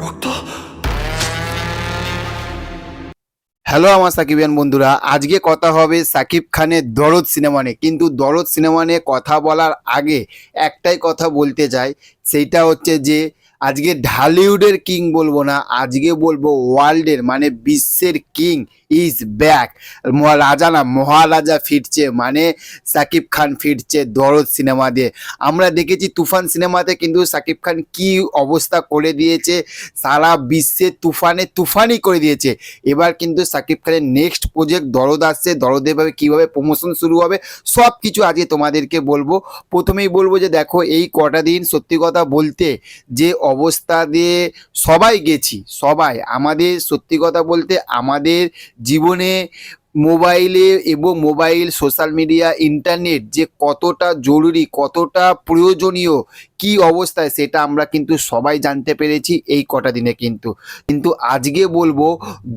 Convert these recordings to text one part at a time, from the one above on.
রক্ত। হ্যালো আমার সাকিবিয়ান বন্ধুরা, আজকে কথা হবে সাকিব খানের দরদ সিনেমা নিয়ে। কিন্তু দরদ সিনেমা নিয়ে কথা বলার আগে একটাই কথা বলতে চাই, সেইটা হচ্ছে যে আজকে ঢালিউডের কিং বলবো না, আজকে বলবো ওয়ার্ল্ডের মানে বিশ্বের কিং ইজ ব্যাক। রাজা না, মহারাজা ফিরছে, মানে সাকিব খান ফিরছে দরদ সিনেমা দিয়ে। আমরা দেখেছি তুফান সিনেমাতে কিন্তু সাকিব খান কি অবস্থা করে দিয়েছে, সারা বিশ্বে তুফানই করে দিয়েছে। এবার কিন্তু সাকিব খানের নেক্সট প্রজেক্ট দরদ আসছে, দরদে ভাবে কীভাবে প্রমোশন শুরু হবে সব কিছু আজকে তোমাদেরকে বলবো। প্রথমেই বলবো যে দেখো, এই কটা দিন সত্যি কথা বলতে যে অবস্থা দিয়ে সবাই গেছি, সবাই আমাদের সত্যি কথা বলতে আমাদের জীবনে মোবাইলে এবং মোবাইল সোশ্যাল মিডিয়া ইন্টারনেট যে কতটা জরুরি, কতটা প্রয়োজনীয়, কি অবস্থায় সেটা আমরা কিন্তু সবাই জানতে পেরেছি এই কটা দিনে। কিন্তু কিন্তু আজকে বলবো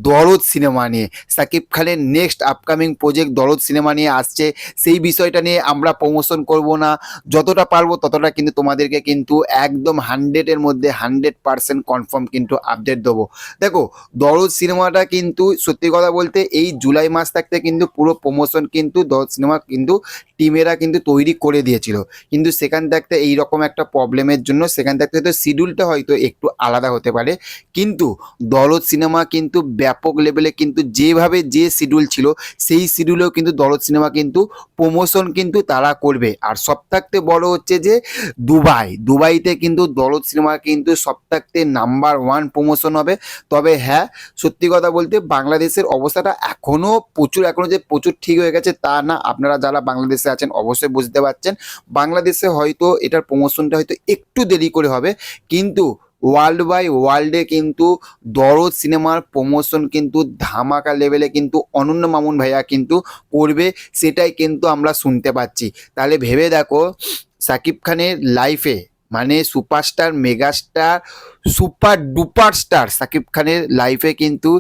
দরদ সিনেমা নিয়ে, সাকিব খানের নেক্সট আপকামিং প্রজেক্ট দরদ সিনেমা নিয়ে আসছে। সেই বিষয়টা নিয়ে আমরা প্রমোশন করব না, যতটা পারবো ততটা কিন্তু তোমাদেরকে কিন্তু একদম 100-এর মধ্যে 100% কনফার্ম কিন্তু আপডেট দেবো। দেখো, দরদ সিনেমাটা কিন্তু সত্যি কথা বলতে এই জুলাই মাস থাকতে কিন্তু পুরো প্রমোশন কিন্তু দরদ সিনেমা কিন্তু টিমেরা কিন্তু তৈরি করে দিয়েছিল। কিন্তু সেখান থাকতে এইরকম একটা প্রবলেমের জন্য সেখান থাকতে হয়তো শিডিউলটা হয়তো একটু আলাদা হতে পারে। কিন্তু দরদ সিনেমা কিন্তু ব্যাপক লেভেলে কিন্তু যেভাবে যে শিডিউল ছিল সেই শিডিউলেও কিন্তু দরদ সিনেমা কিন্তু প্রমোশন কিন্তু তারা করবে। আর সব থাকতে বড় হচ্ছে যে দুবাইতে কিন্তু দরদ সিনেমা কিন্তু সব থাকতে নাম্বার 1 প্রমোশন হবে। তবে হ্যাঁ, সত্যি কথা বলতে বাংলাদেশের অবস্থাটা এখনো যে প্রচুর ঠিক হয়ে গেছে তা না। আপনারা যারা বাংলাদেশে আছেন অবশ্যই বুঝতে পারছেন, বাংলাদেশে হয়তো এটার প্রমোশনটা হয়তো একটু দেরি করে হবে, কিন্তু ওয়ার্ল্ডে কিন্তু দরদ সিনেমার প্রমোশন কিন্তু ধামাকা লেভেলে কিন্তু অনন্য মামুন ভাইয়া কিন্তু করবে, সেটাই কিন্তু আমরা শুনতে পাচ্ছি। তাহলে ভেবে দেখো, সাকিব খানের লাইফে মানে superstar, megastar, super duper star Shakib খানের লাইফে কিন্তু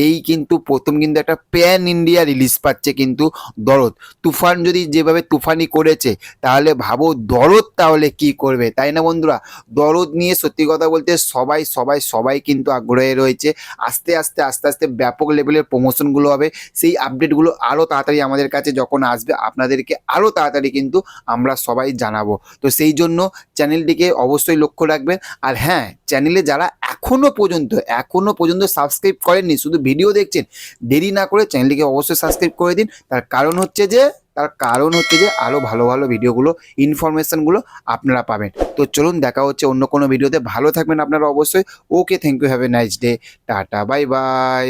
এই কিন্তু প্রথম কিন্তু একটা প্যান ইন্ডিয়া রিলিজ পাচ্ছে কিন্তু দরদ। তুফান যদি যেভাবে তুফানি করেছে, তাহলে ভাবো দরদ তাহলে কি করবে, তাই না বন্ধুরা? দরদ নিয়ে সত্যি কথা বলতে সবাই সবাই সবাই কিন্তু আগ্রহে রয়েছে। আস্তে আস্তে ব্যাপক লেভেলের প্রমোশনগুলো হবে, সেই আপডেটগুলো আরও তাড়াতাড়ি আমাদের কাছে যখন আসবে আপনাদেরকে আরও তাড়াতাড়ি কিন্তু আমরা সবাই জানাবো। তো সেই জন্য চ্যানেলটিকে অবশ্যই লক্ষ্য রাখবেন। আর হ্যাঁ, চ্যানেলে যারা এখনো পর্যন্ত সাবস্ক্রাইব করেননি, শুধু ভিডিও দেখছেন, দেরি না করে চ্যানেলটিকে অবশ্যই সাবস্ক্রাইব করে দিন। তার কারণ হচ্ছে যে আরও ভালো ভালো ভিডিওগুলো, ইনফরমেশনগুলো আপনারা পাবেন। তো চলুন, দেখা হচ্ছে অন্য কোনো ভিডিওতে। ভালো থাকবেন আপনারা অবশ্যই। Okay, thank you, have a nice day, tata, bye by.